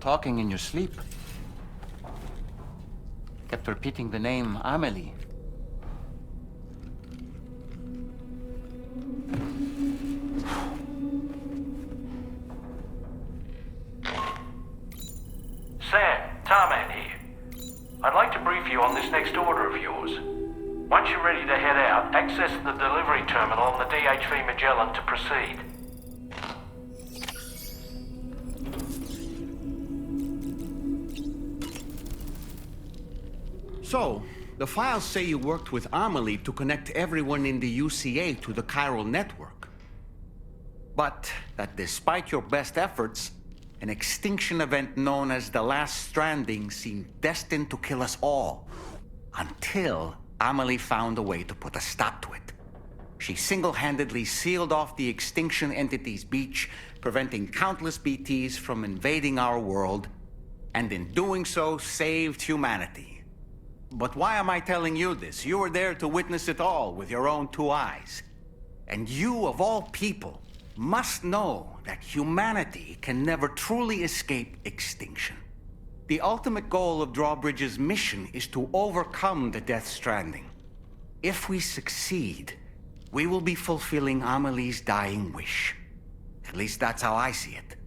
talking in your sleep. Kept repeating the name Amelie. Sam, Tarman here. I'd like to brief you on this next order of yours. Once you're ready to head out, access the delivery terminal on the DHV Magellan to proceed. So, the files say you worked with Amelie to connect everyone in the UCA to the chiral network. But that despite your best efforts, an extinction event known as the Last Stranding seemed destined to kill us all. Until Amelie found a way to put a stop to it. She single-handedly sealed off the extinction entity's beach, preventing countless BTs from invading our world, and in doing so, saved humanity. But why am I telling you this? You were there to witness it all with your own two eyes. And you, of all people, must know that humanity can never truly escape extinction. The ultimate goal of Drawbridge's mission is to overcome the Death Stranding. If we succeed, we will be fulfilling Amelie's dying wish. At least that's how I see it.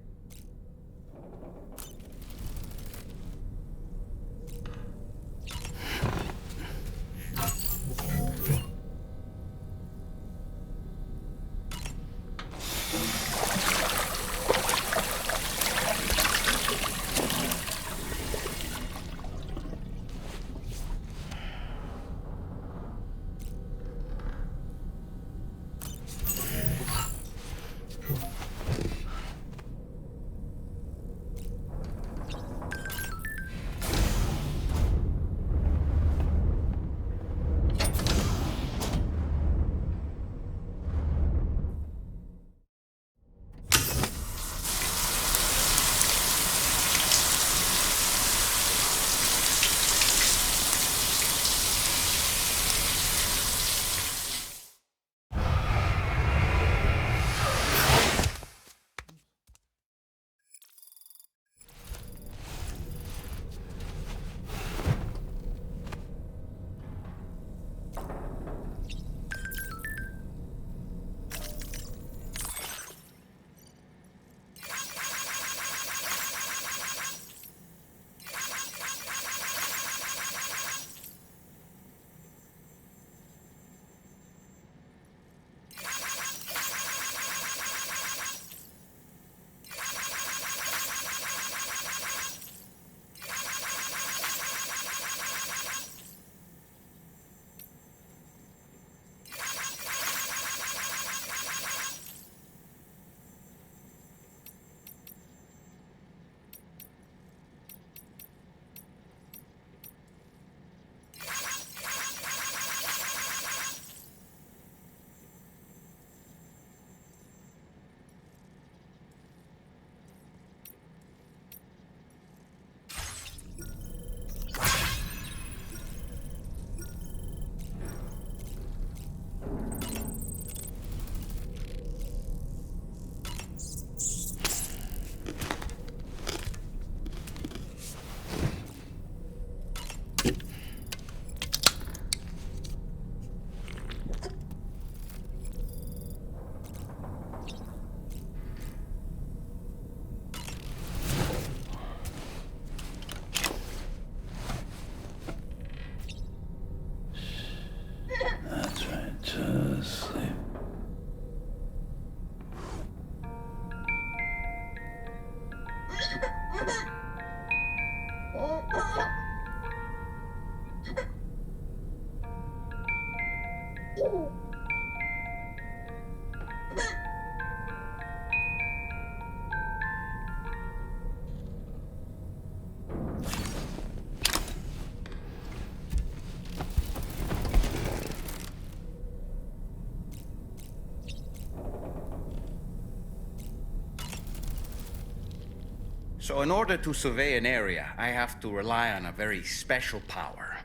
So in order to survey an area, I have to rely on a very special power.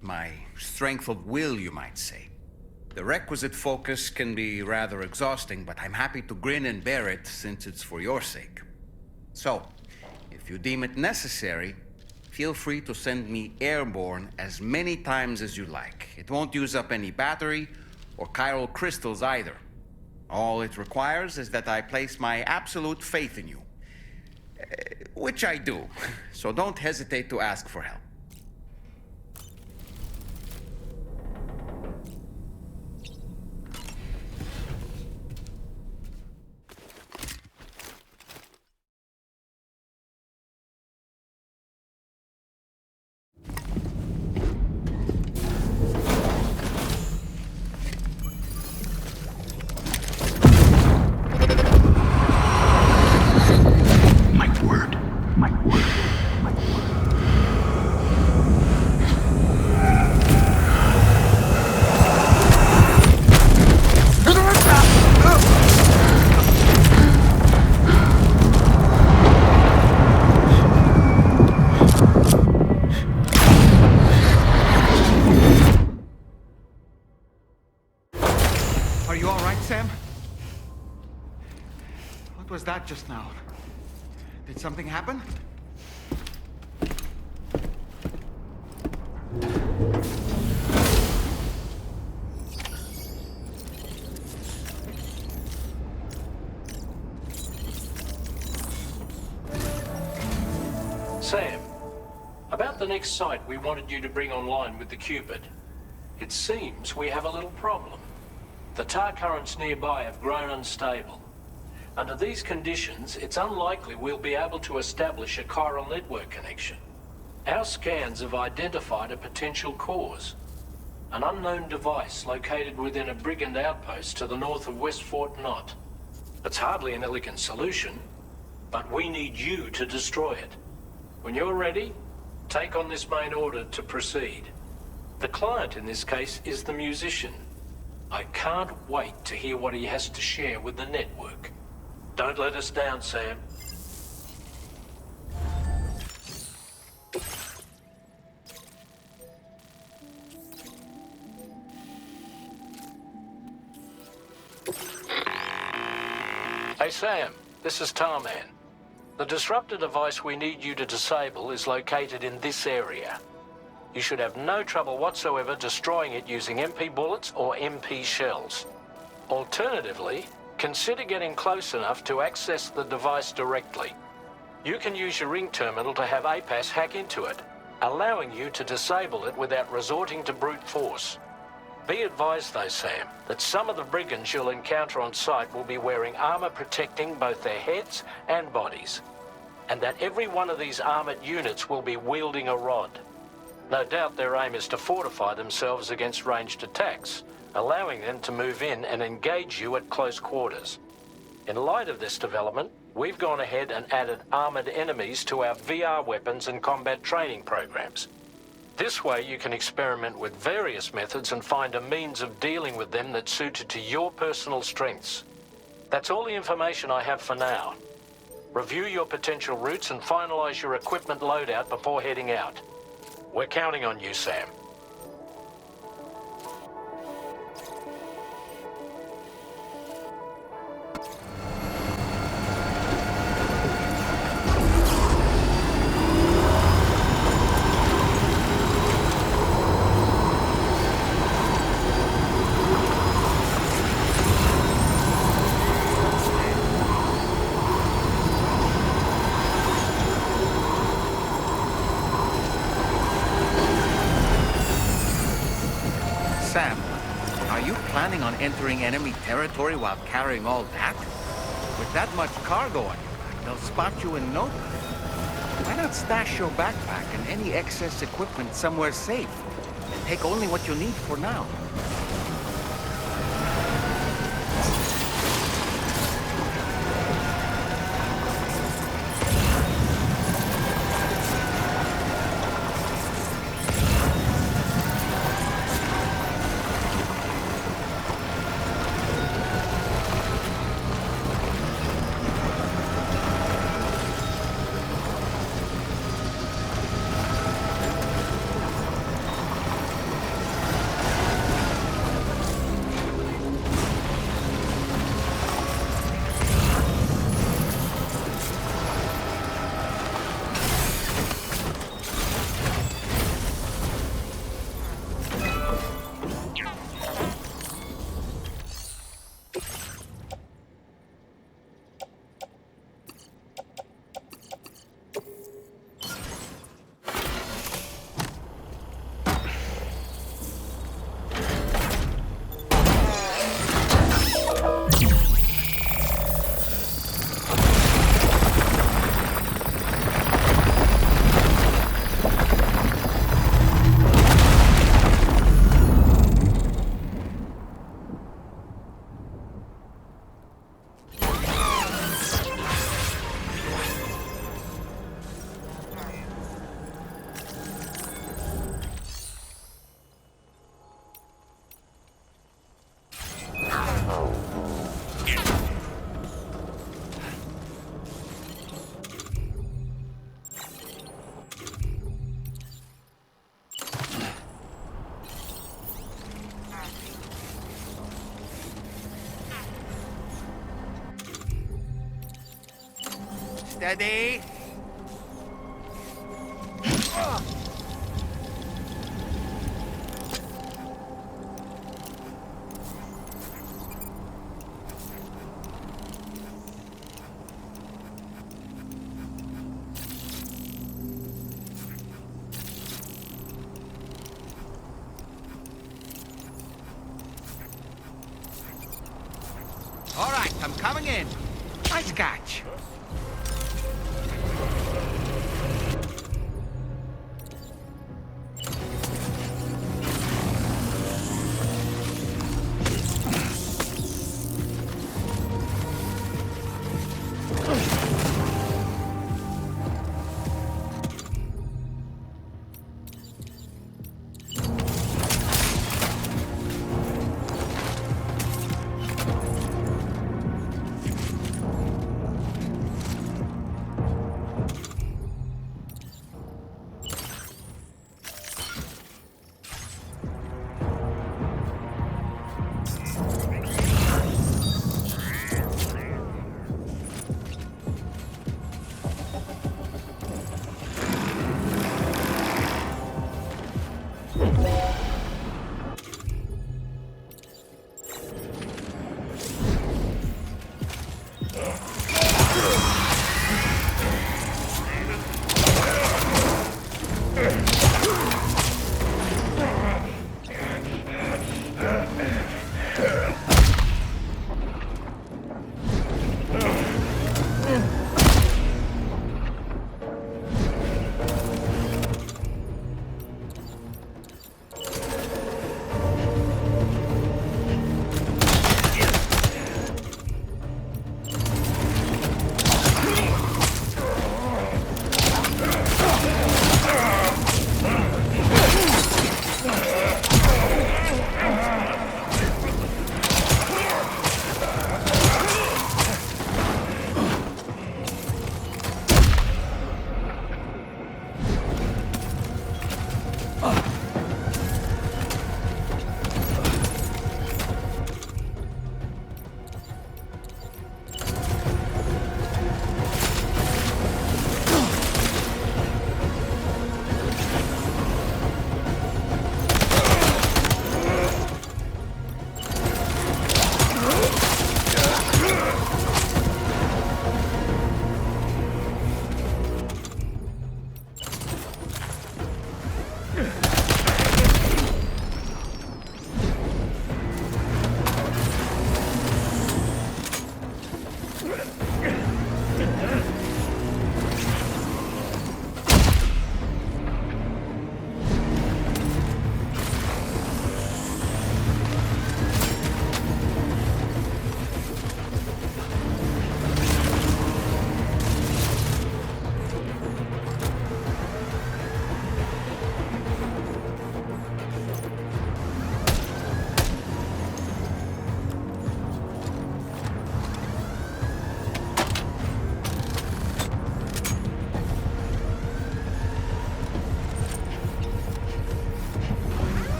My strength of will, you might say. The requisite focus can be rather exhausting, but I'm happy to grin and bear it since it's for your sake. So, if If you deem it necessary, feel free to send me airborne as many times as you like. It won't use up any battery or chiral crystals either. All it requires is that I place my absolute faith in you. Which I do, so don't hesitate to ask for help. Are you all right, Sam? What was that just now? Did something happen? Sam, about the next site we wanted you to bring online with the Cupid. It seems we have a little problem. The tar currents nearby have grown unstable. Under these conditions, it's unlikely we'll be able to establish a chiral network connection. Our scans have identified a potential cause. An unknown device located within a Brigand outpost to the north of West Fort Knott. It's hardly an elegant solution, but we need you to destroy it. When you're ready, take on this main order to proceed. The client in this case is the musician. I can't wait to hear what he has to share with the network. Don't let us down, Sam. Hey, Sam. This is Tarman. The disruptor device we need you to disable is located in this area. You should have no trouble whatsoever destroying it using MP bullets or MP shells. Alternatively, consider getting close enough to access the device directly. You can use your ring terminal to have APAS hack into it, allowing you to disable it without resorting to brute force. Be advised though, Sam, that some of the brigands you'll encounter on site will be wearing armor protecting both their heads and bodies, and that every one of these armored units will be wielding a rod. No doubt their aim is to fortify themselves against ranged attacks, allowing them to move in and engage you at close quarters. In light of this development, we've gone ahead and added armored enemies to our VR weapons and combat training programs. This way you can experiment with various methods and find a means of dealing with them that's suited to your personal strengths. That's all the information I have for now. Review your potential routes and finalize your equipment loadout before heading out. We're counting on you, Sam. Sam, are you planning on entering enemy territory while carrying all that? With that much cargo on you, they'll spot you in no time. Why not stash your backpack and any excess equipment somewhere safe, and take only what you need for now? Steady. All right, I'm coming in. Nice catch.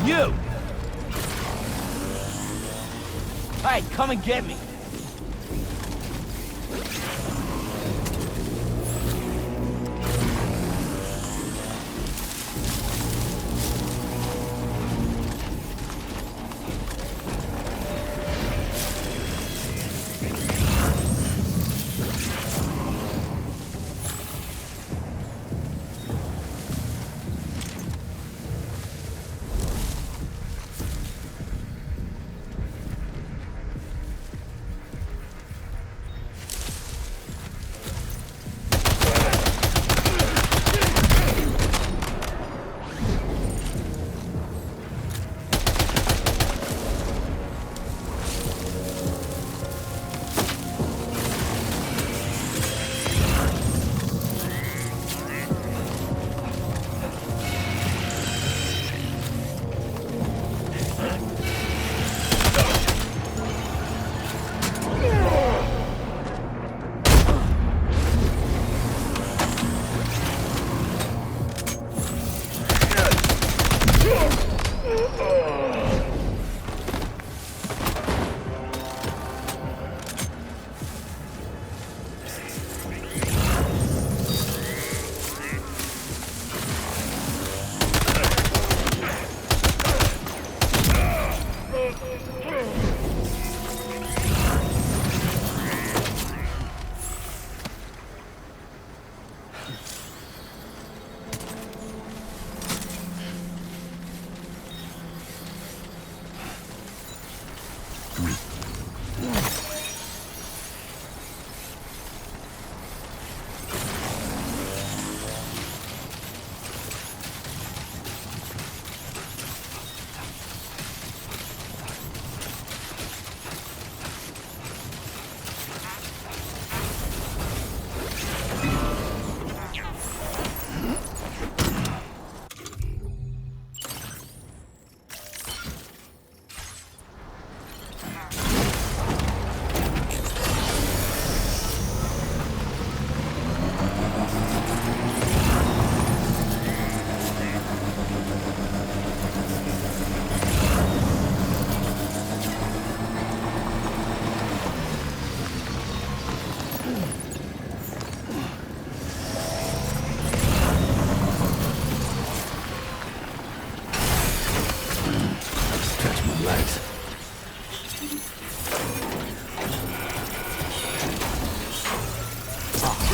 You! Hey, come and get me!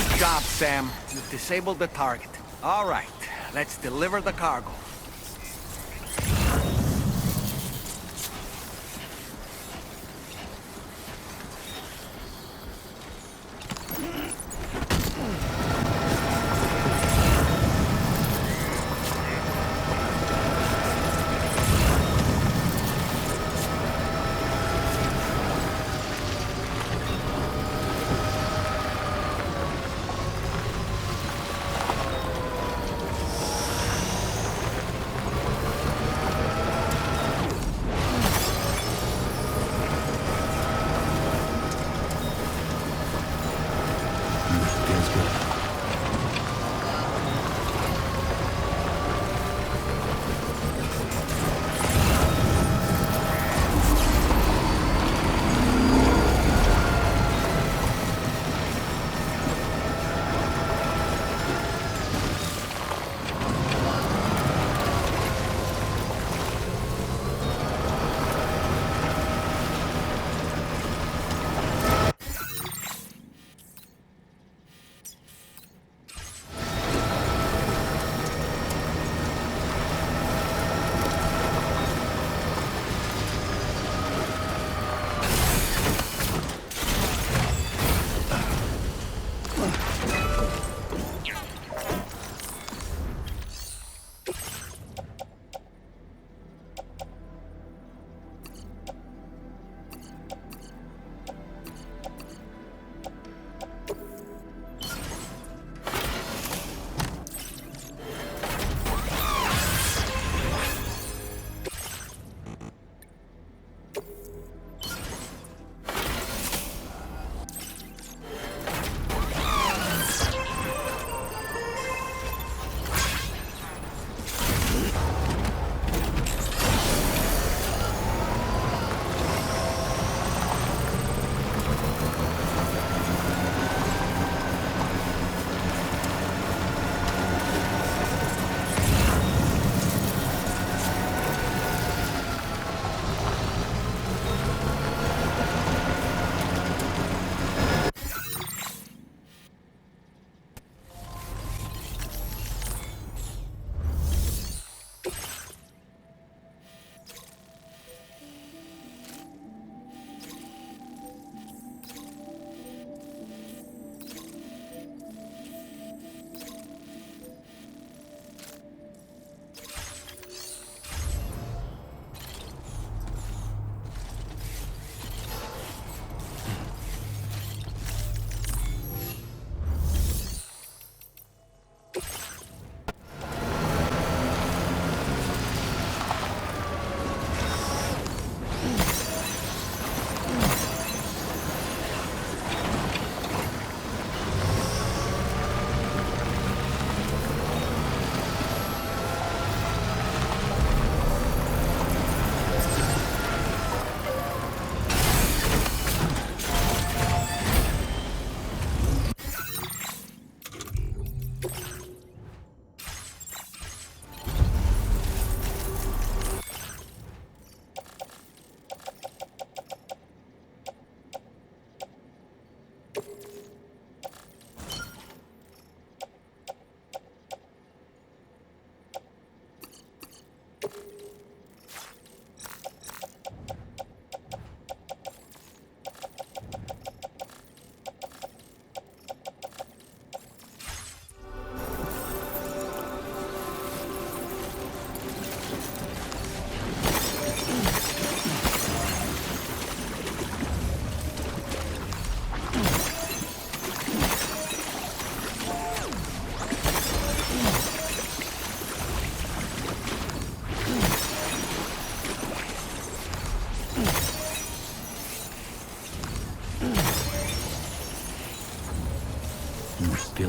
Good job, Sam. You've disabled the target. All right, let's deliver the cargo.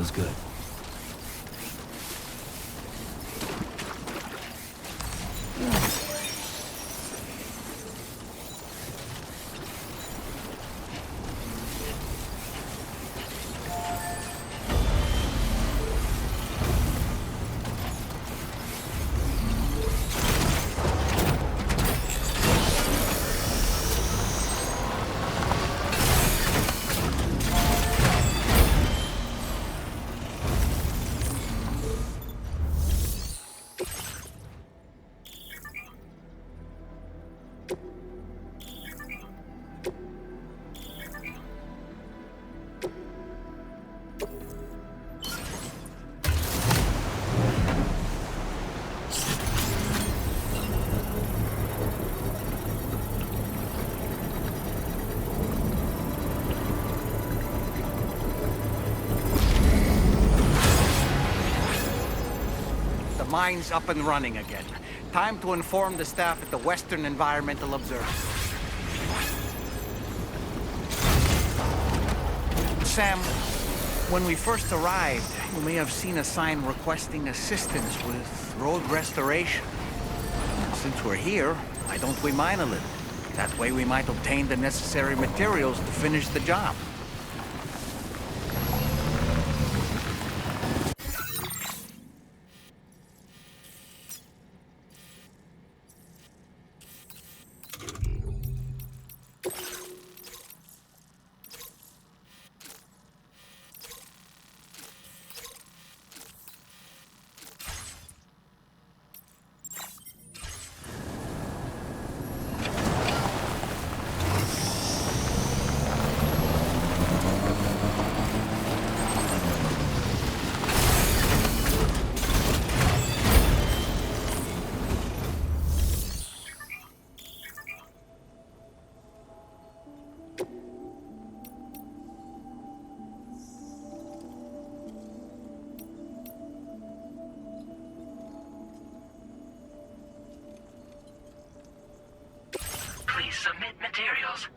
Feels good. Mine's up and running again. Time to inform the staff at the Western Environmental Observatory. Sam, when we first arrived, you may have seen a sign requesting assistance with road restoration. Since we're here, why don't we mine a little? That way we might obtain the necessary materials to finish the job. Submit materials.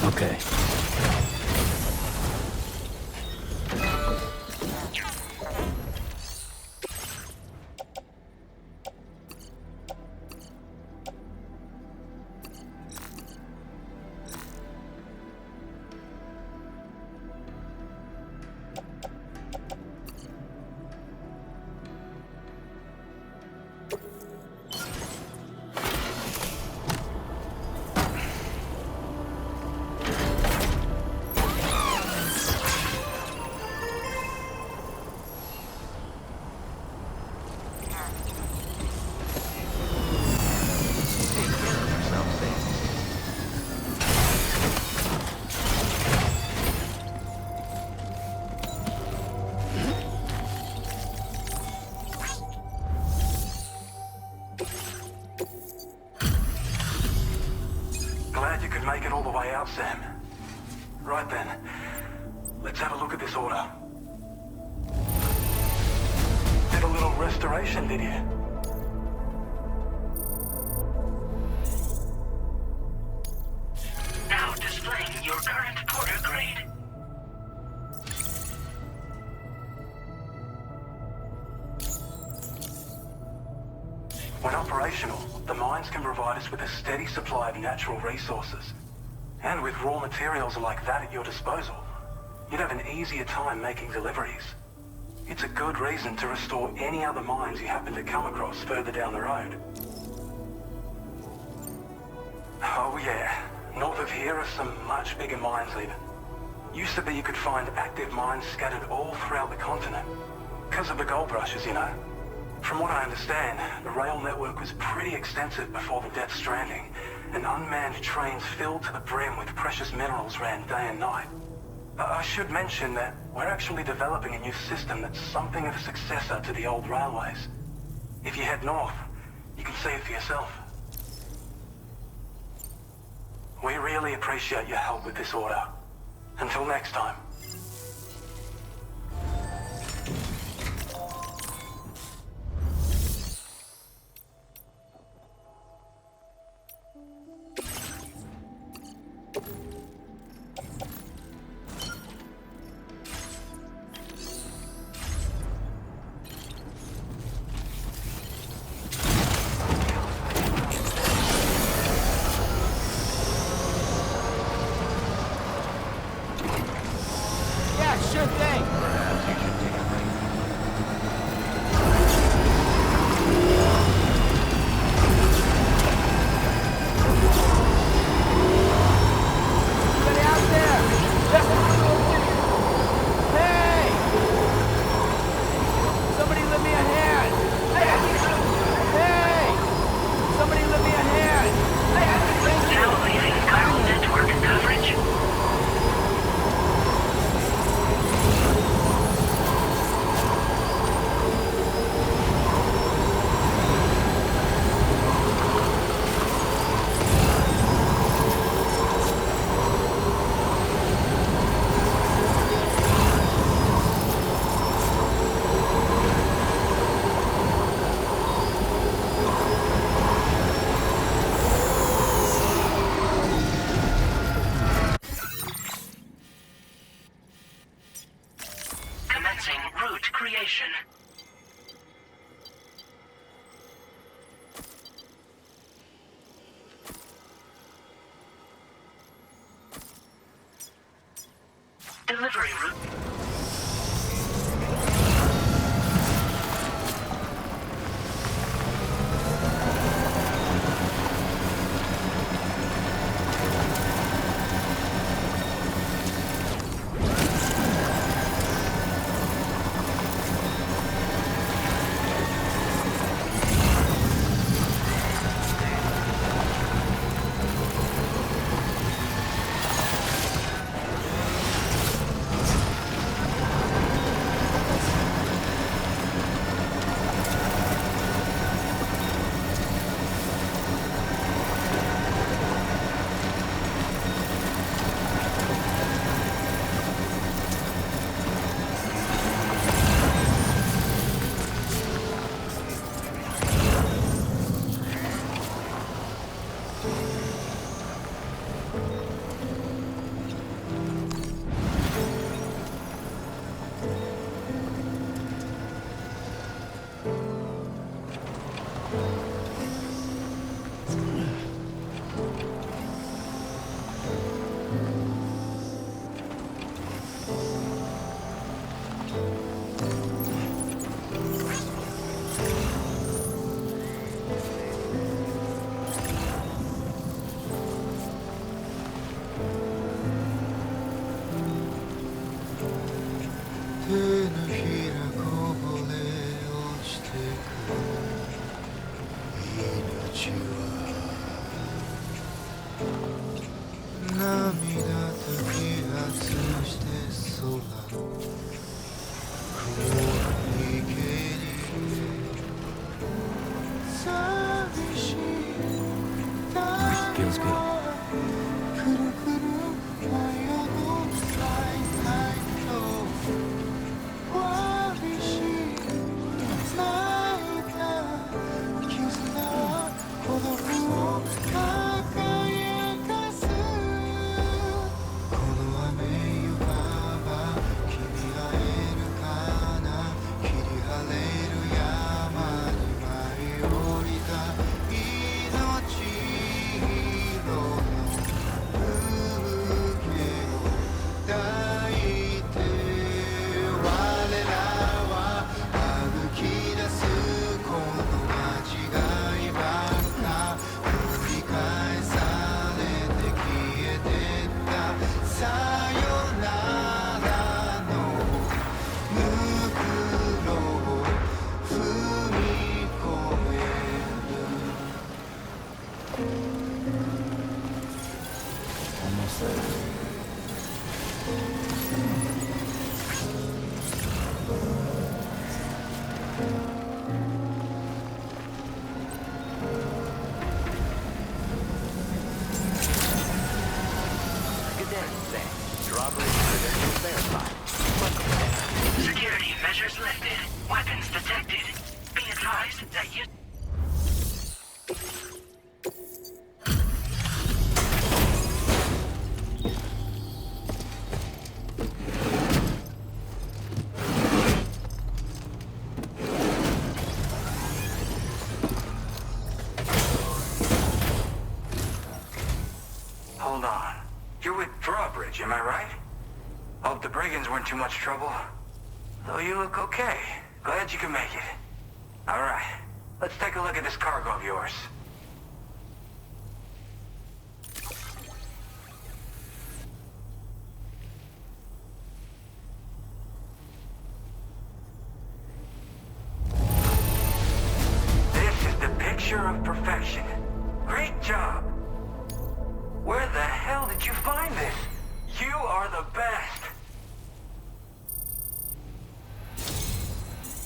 Okay. Glad you could make it all the way out, Sam. Right then, let's have a look at this order. little restoration, did you? Now displaying your current porter grade. When operational, the mines can provide us with a steady supply of natural resources. And with raw materials like that at your disposal, you'd have an easier time making deliveries. It's a good reason to restore any other mines you happen to come across further down the road. Oh yeah, north of here are some much bigger mines even. Used to be you could find active mines scattered all throughout the continent. Because of the gold rushes, you know. From what I understand, the rail network was pretty extensive before the Death Stranding, and unmanned trains filled to the brim with precious minerals ran day and night. I should mention that we're actually developing a new system that's something of a successor to the old railways. If you head north, you can see it for yourself. We really appreciate your help with this order. Until next time. Sure thing. Perhaps you should take a break. Anybody out there? Hey! Somebody lend me a hand. Hey! Somebody lend me a hand. Now leaving chiral network coverage. Commencing route creation. Delivery route. Feels good. hold on. You're with Drawbridge, am I right? Hope the Brigands weren't too much trouble. Though you look okay. Glad you can make it. Alright, let's take a look at this cargo of yours. This is the picture of perfection. Great job. Where the hell did you find this? You are the best.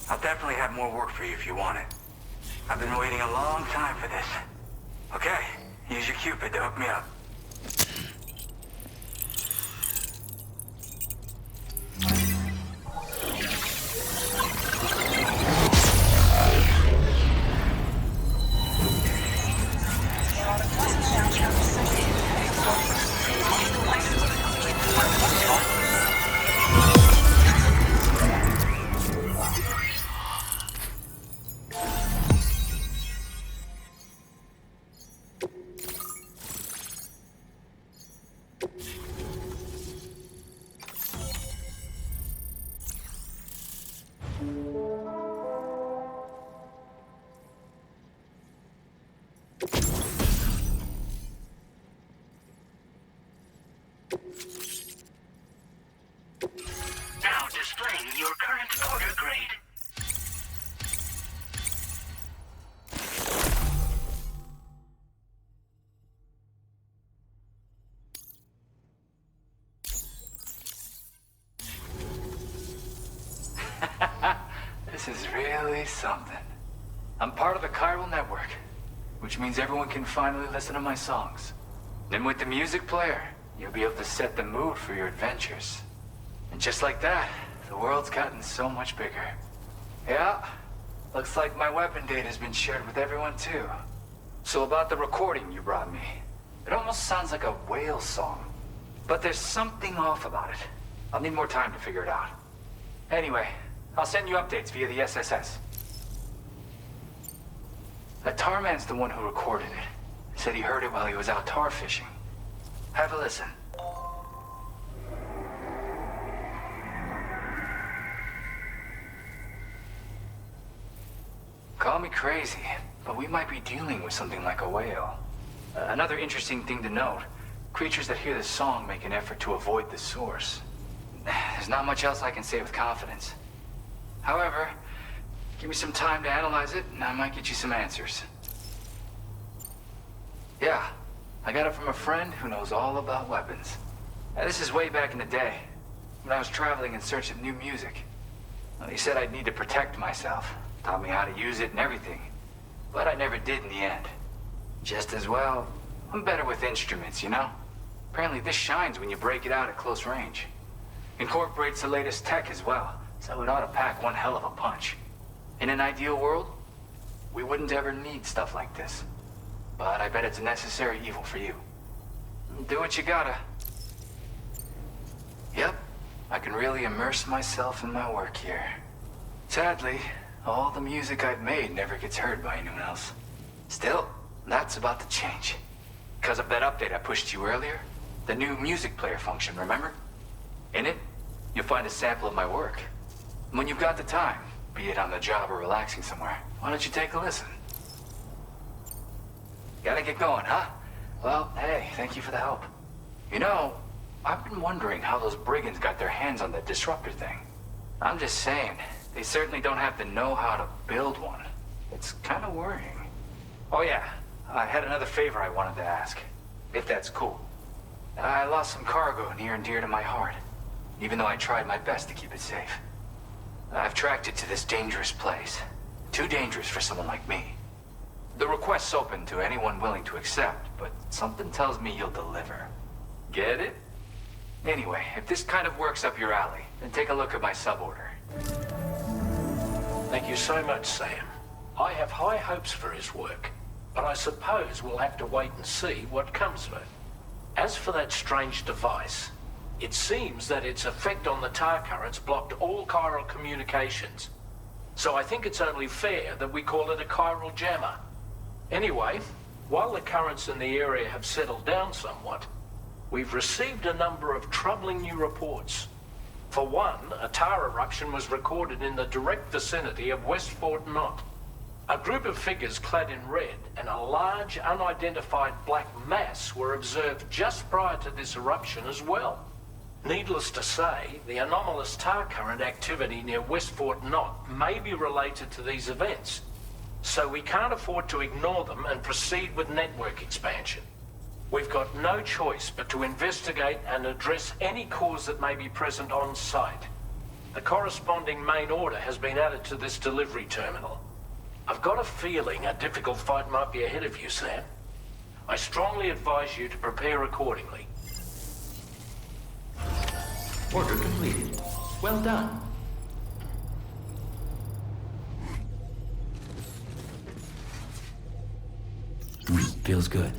I'll definitely have more work for you if you want it. I've been waiting a long time for this. Okay, use your Cupid to hook me up. Now displaying your current order grade. This is really something. I'm part of the chiral network, which means everyone can finally listen to my songs. And with the music player, you'll be able to set the mood for your adventures. And just like that, the world's gotten so much bigger. Yeah, looks like my weapon data has been shared with everyone too. So about the recording you brought me, it almost sounds like a whale song. But there's something off about it. I'll need more time to figure it out. Anyway, I'll send you updates via the SSS. That tar man's the one who recorded it. Said he heard it while he was out tar fishing. Have a listen. Call me crazy, but we might be dealing with something like a whale. Another interesting thing to note, creatures that hear this song make an effort to avoid the source. There's not much else I can say with confidence. However, give me some time to analyze it, and I might get you some answers. Yeah, I got it from a friend who knows all about weapons. This is way back in the day, when I was traveling in search of new music. Well, he said I'd need to protect myself, taught me how to use it and everything. But I never did in the end. Just as well, I'm better with instruments, you know? Apparently this shines when you break it out at close range. Incorporates the latest tech as well, so it ought to pack one hell of a punch. In an ideal world, we wouldn't ever need stuff like this. But I bet it's a necessary evil for you. Do what you gotta. Yep, I can really immerse myself in my work here. Sadly, all the music I've made never gets heard by anyone else. Still, that's about to change. Because of that update I pushed you earlier, the new music player function, remember? In it, you'll find a sample of my work. When you've got the time, be it on the job or relaxing somewhere, why don't you take a listen? Gotta get going, huh? Well, hey, thank you for the help. You know, I've been wondering how those brigands got their hands on that disruptor thing. I'm just saying, they certainly don't have the know-how to build one. It's kind of worrying. Oh yeah, I had another favor I wanted to ask, if that's cool. I lost some cargo near and dear to my heart, even though I tried my best to keep it safe. I've tracked it to this dangerous place. Too dangerous for someone like me. The request's open to anyone willing to accept, but something tells me you'll deliver. Get it? Anyway, if this kind of works up your alley, then take a look at my suborder. Thank you so much, Sam. I have high hopes for his work, but I suppose we'll have to wait and see what comes of it. As for that strange device, it seems that its effect on the tar currents blocked all chiral communications. So I think it's only fair that we call it a chiral jammer. Anyway, while the currents in the area have settled down somewhat, we've received a number of troubling new reports. For one, a tar eruption was recorded in the direct vicinity of West Fort Knot. A group of figures clad in red and a large unidentified black mass were observed just prior to this eruption as well. Needless to say, the anomalous tar current activity near West Fort Knot may be related to these events, so we can't afford to ignore them and proceed with network expansion. We've got no choice but to investigate and address any cause that may be present on site. The corresponding main order has been added to this delivery terminal. I've got a feeling a difficult fight might be ahead of you, Sam. I strongly advise you to prepare accordingly. Order completed. Well done. Feels good.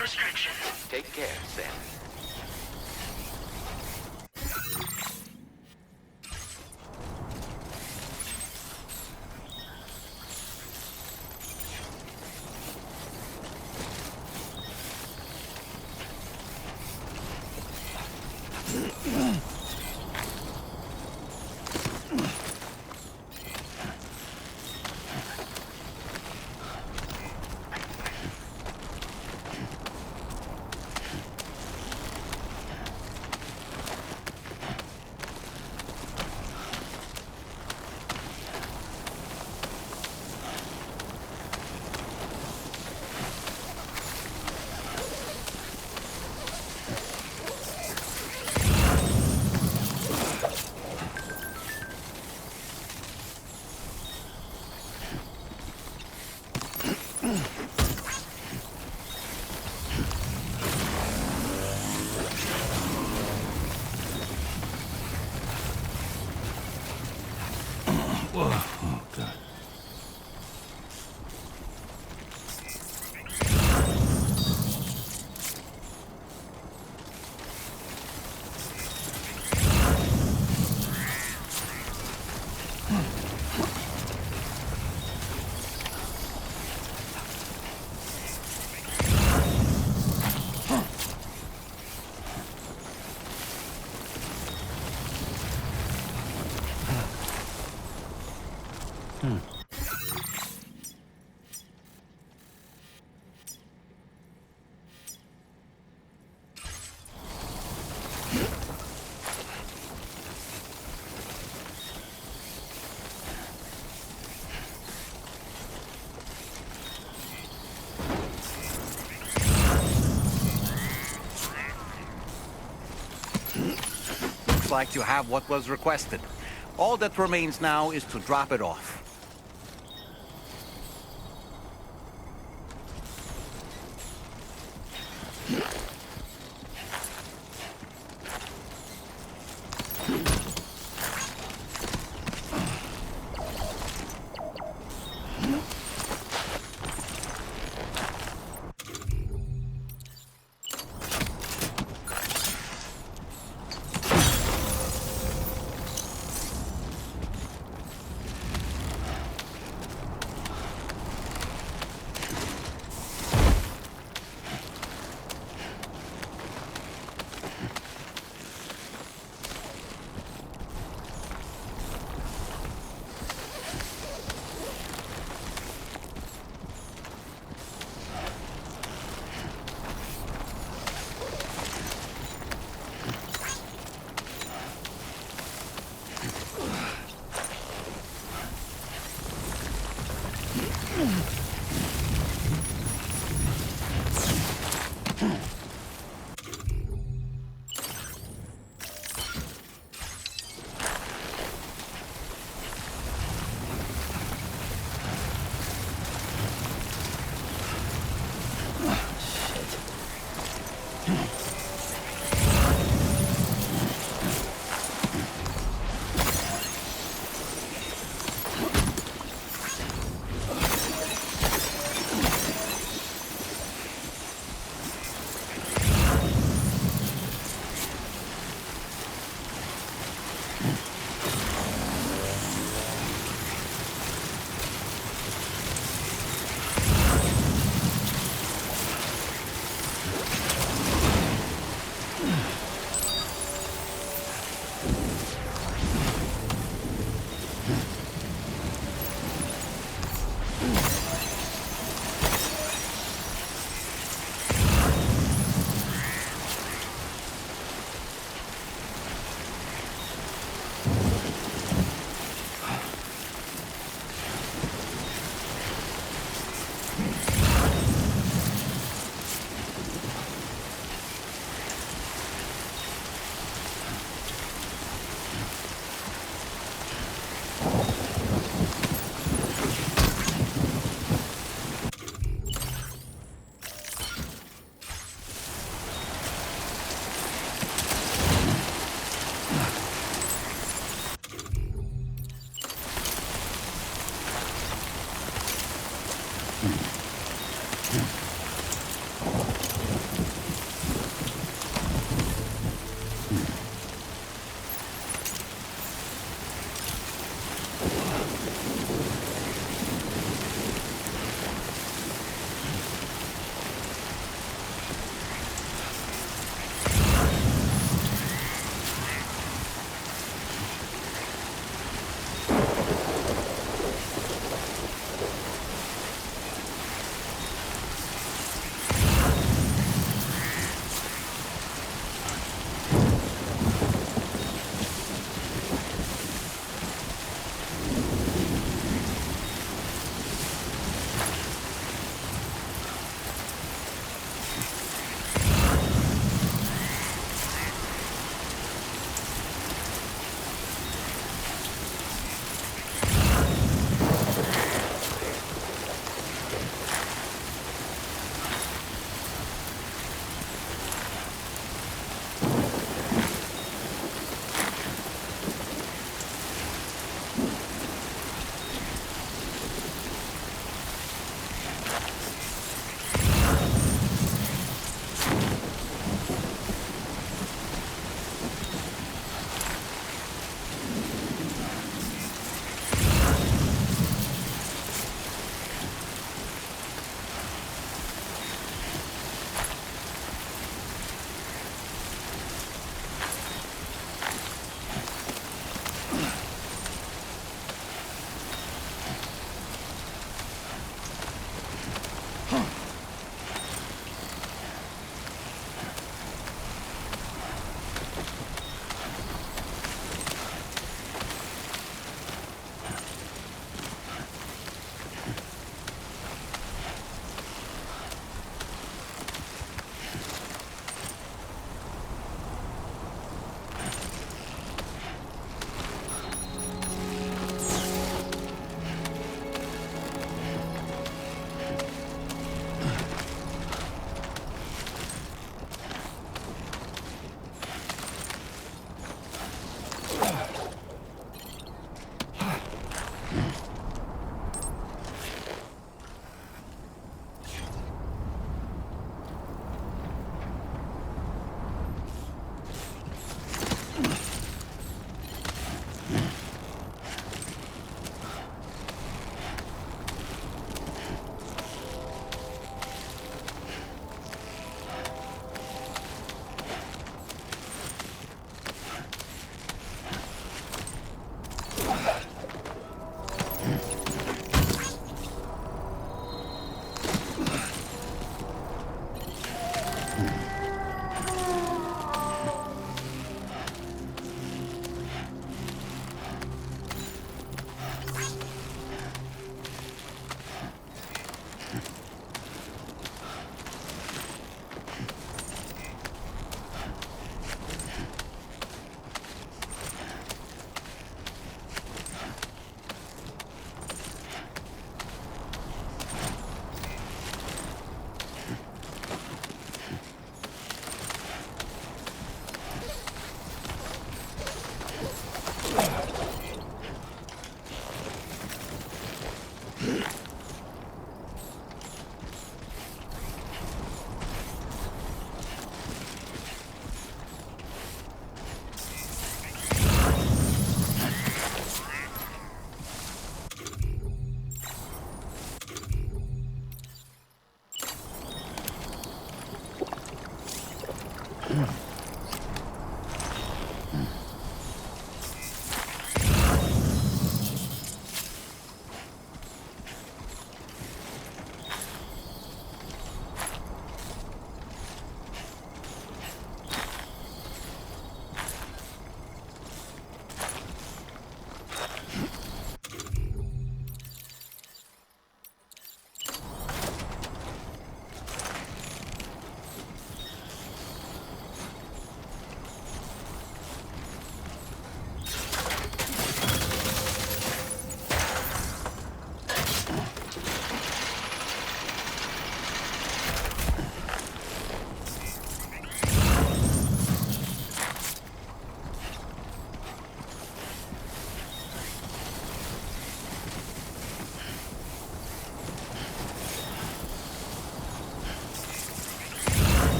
Restrictions. Take care, Sam. Oh, God. Looks like you have what was requested. All that remains now is to drop it off.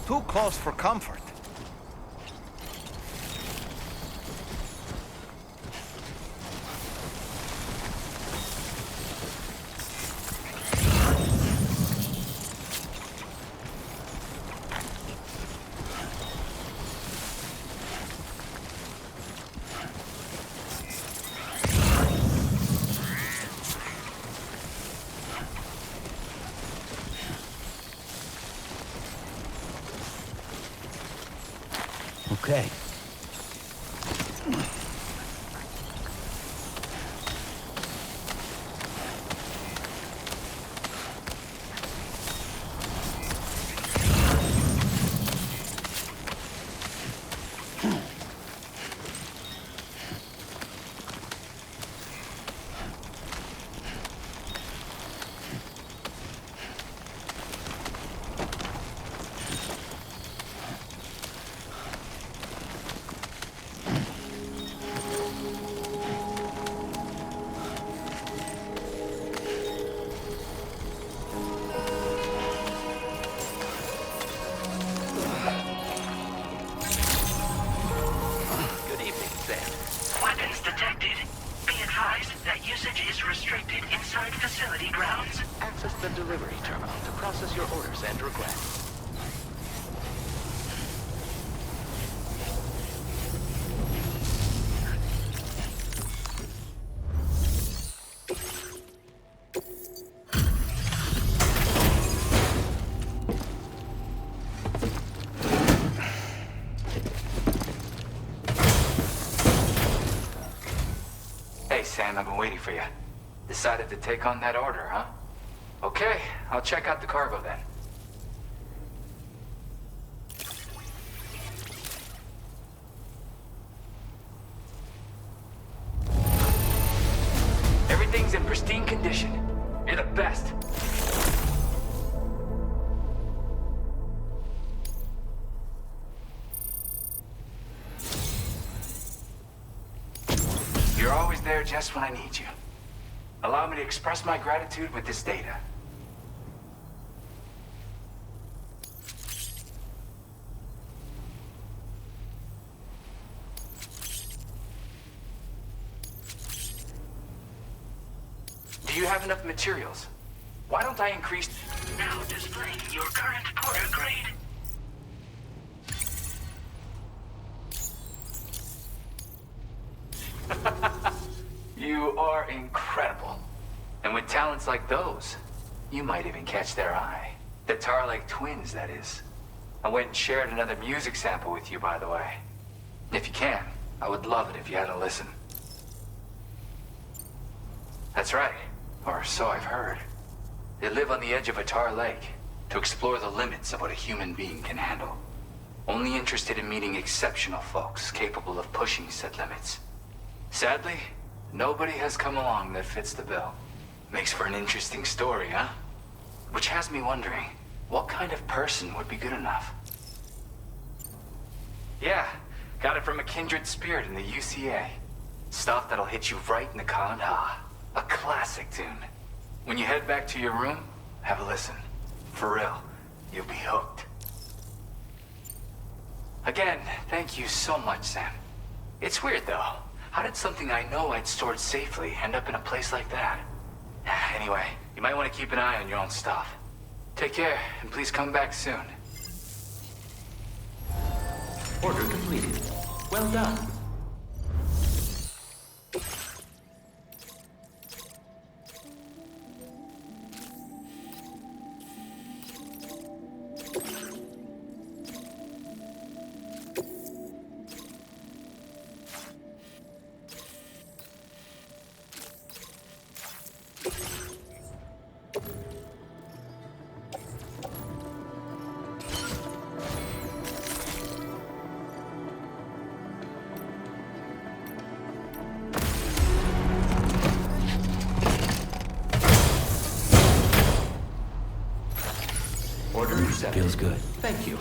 Too close for comfort. Okay. Good evening, Sam. Weapons detected. Be advised that usage is restricted inside facility grounds. Access the delivery terminal to process your orders and requests. Hey, Sam, I've been waiting for you. Decided to take on that order, huh? Okay, I'll check out the cargo then. Everything's in pristine condition. You're the best. You're always there just when I need you. Allow me to express my gratitude with this data. Do you have enough materials? Why don't I increase... Now displaying your current porter grade. You are incredible. And with talents like those, you might even catch their eye. The Tar Lake twins, that is. I went and shared another music sample with you, by the way. If you can, I would love it if you had a listen. That's right, or so I've heard. They live on the edge of a Tar Lake to explore the limits of what a human being can handle. Only interested in meeting exceptional folks capable of pushing said limits. Sadly, nobody has come along that fits the bill. Makes for an interesting story, huh? Which has me wondering, what kind of person would be good enough? Yeah, got it from a kindred spirit in the UCA. Stuff that'll hit you right in the con. A classic tune. When you head back to your room, have a listen. For real, you'll be hooked. Again, thank you so much, Sam. It's weird, though. How did something I know I'd stored safely end up in a place like that? Anyway, you might want to keep an eye on your own stuff. Take care, and please come back soon. Order completed. Well done. Order accepted. Feels good. Thank you.